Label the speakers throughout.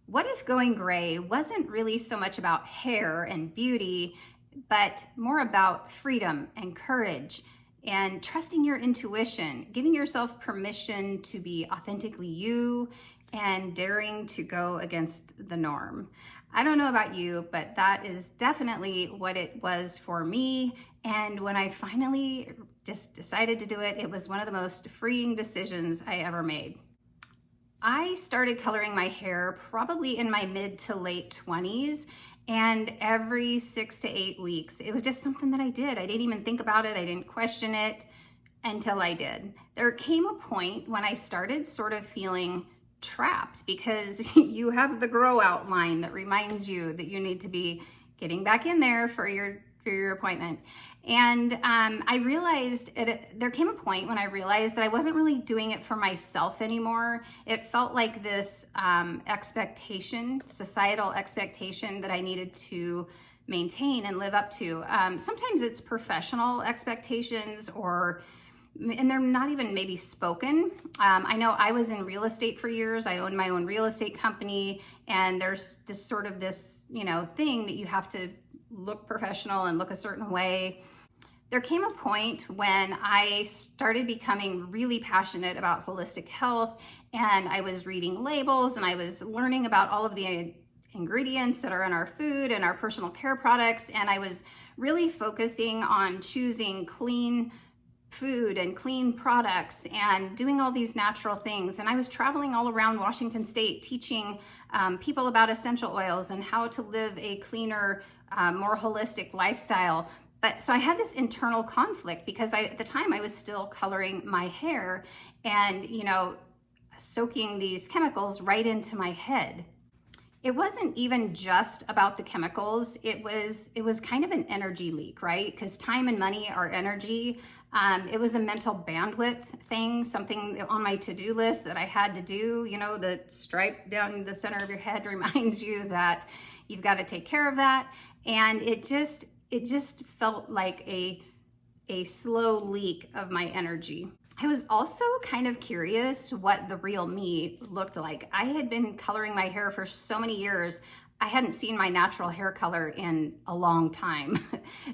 Speaker 1: What if going gray wasn't really so much about hair and beauty, but more about freedom and courage and trusting your intuition, giving yourself permission to be authentically you and daring to go against the norm? I don't know about you, but that is definitely what it was for me. And when I finally just decided to do it, it was one of the most freeing decisions I ever made. I started coloring my hair probably in my mid to late 20s, and every 6 to 8 weeks, it was just something that I did. I didn't even think about it. I didn't question it until I did. There came a point when I started sort of feeling trapped because you have the grow out line that reminds you that you need to be getting back in there for your appointment. And I realized there came a point when I realized that I wasn't really doing it for myself anymore. It felt like this expectation, societal expectation that I needed to maintain and live up to. Sometimes it's professional expectations, and they're not even maybe spoken. I know I was in real estate for years. I owned my own real estate company, and there's just sort of this, thing that you have to look professional and look a certain way. There came a point when I started becoming really passionate about holistic health, and I was reading labels and I was learning about all of the ingredients that are in our food and our personal care products, and I was really focusing on choosing clean food and clean products and doing all these natural things. And I was traveling all around Washington State teaching people about essential oils and how to live a cleaner, more holistic lifestyle. But so I had this internal conflict because at the time I was still coloring my hair and, soaking these chemicals right into my head. It wasn't even just about the chemicals. It was kind of an energy leak, right? Because time and money are energy. It was a mental bandwidth thing, something on my to-do list that I had to do. The stripe down the center of your head reminds you that you've got to take care of that. And it just felt like a slow leak of my energy. I was also kind of curious what the real me looked like. I had been coloring my hair for so many years. I hadn't seen my natural hair color in a long time.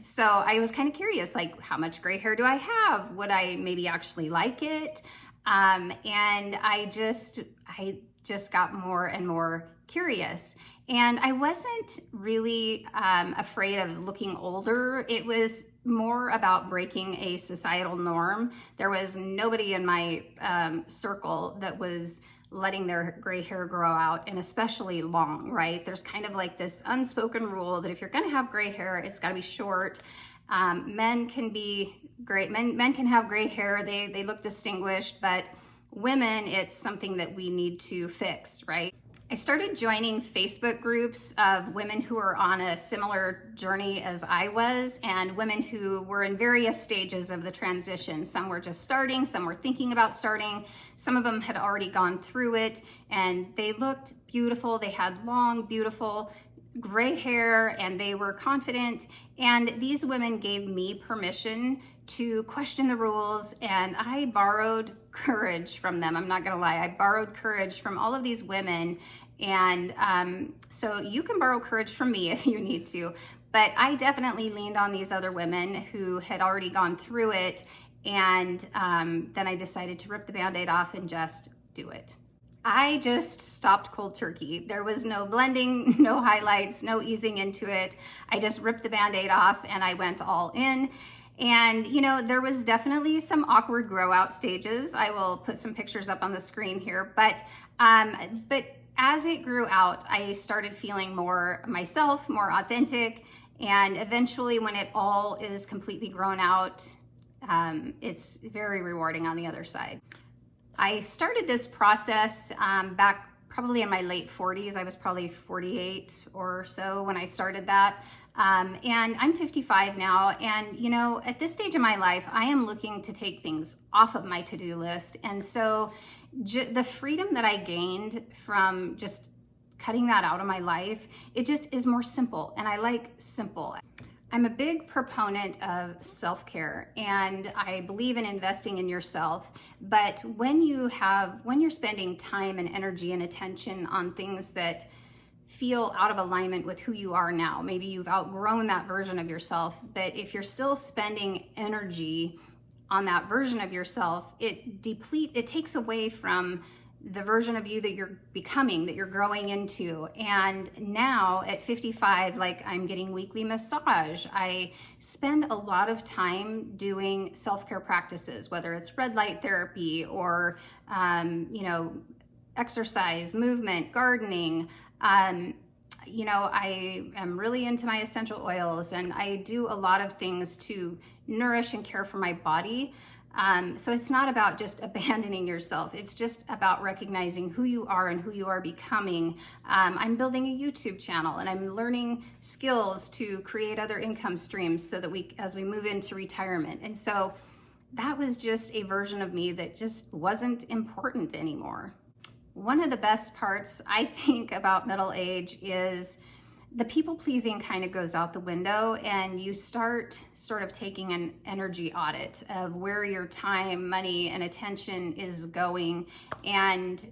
Speaker 1: So I was kind of curious, like, how much gray hair do I have? Would I maybe actually like it? And I just got more and more curious. And I wasn't really afraid of looking older. It was more about breaking a societal norm. There was nobody in my circle that was letting their gray hair grow out, and especially long, right? There's kind of like this unspoken rule that if you're gonna have gray hair, it's gotta be short. Men can be great, men can have gray hair, they look distinguished, but women, it's something that we need to fix, right? I started joining Facebook groups of women who were on a similar journey as I was, and women who were in various stages of the transition. Some were just starting, some were thinking about starting, some of them had already gone through it, and they looked beautiful. They had long, beautiful gray hair, and they were confident. And these women gave me permission to question the rules, and I borrowed courage from them. I'm not gonna lie, I borrowed courage from all of these women. And so you can borrow courage from me if you need to, but I definitely leaned on these other women who had already gone through it. And then I decided to rip the Band-Aid off and just do it. I just stopped cold turkey. There was no blending, no highlights, no easing into it. I just ripped the Band-Aid off and I went all in. And there was definitely some awkward grow out stages. I will put some pictures up on the screen here, but as it grew out, I started feeling more myself, more authentic. And eventually when it all is completely grown out, it's very rewarding on the other side. I started this process back probably in my late 40s. I was probably 48 or so when I started that. And I'm 55 now. And, at this stage of my life, I am looking to take things off of my to-do list. And so the freedom that I gained from just cutting that out of my life, it just is more simple. And I like simple. I'm a big proponent of self-care, and I believe in investing in yourself. But when you're spending time and energy and attention on things that feel out of alignment with who you are now. Maybe you've outgrown that version of yourself, but if you're still spending energy on that version of yourself, it takes away from the version of you that you're becoming, that you're growing into. And now at 55, like, I'm getting weekly massage. I spend a lot of time doing self-care practices, whether it's red light therapy or, exercise, movement, gardening. I am really into my essential oils, and I do a lot of things to nourish and care for my body. So it's not about just abandoning yourself. It's just about recognizing who you are and who you are becoming. I'm building a YouTube channel, and I'm learning skills to create other income streams so that as we move into retirement. And so that was just a version of me that just wasn't important anymore. One of the best parts, I think, about middle age is the people pleasing kind of goes out the window, and you start sort of taking an energy audit of where your time, money, and attention is going. And,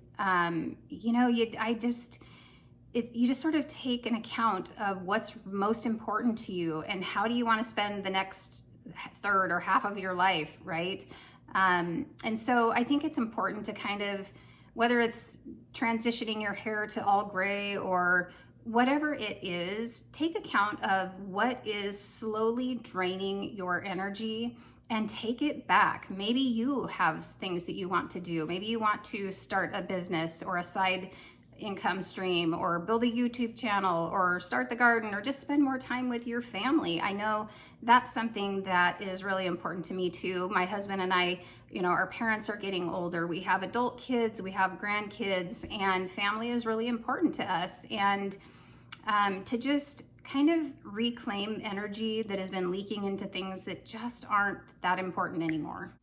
Speaker 1: you just sort of take an account of what's most important to you and how do you want to spend the next third or half of your life, right? And so I think it's important to kind of, whether it's transitioning your hair to all gray or whatever it is, take account of what is slowly draining your energy and take it back. Maybe you have things that you want to do. Maybe you want to start a business or a side income stream, or build a YouTube channel, or start the garden, or just spend more time with your family. I know that's something that is really important to me too. My husband and I, our parents are getting older. We have adult kids, we have grandkids, and family is really important to us. And to just kind of reclaim energy that has been leaking into things that just aren't that important anymore.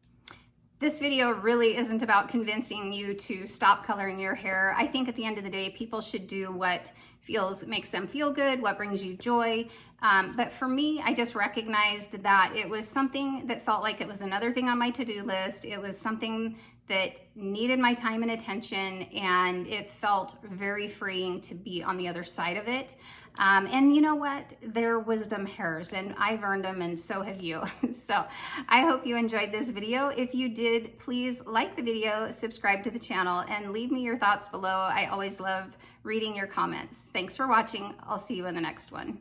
Speaker 1: This video really isn't about convincing you to stop coloring your hair. I think at the end of the day, people should do what makes them feel good, what brings you joy. But for me, I just recognized that it was something that felt like it was another thing on my to-do list. It was something that needed my time and attention, and it felt very freeing to be on the other side of it. And you know what? They're wisdom hairs, and I've earned them, and so have you. So I hope you enjoyed this video. If you did, please like the video, subscribe to the channel, and leave me your thoughts below. I always love reading your comments. Thanks for watching. I'll see you in the next one.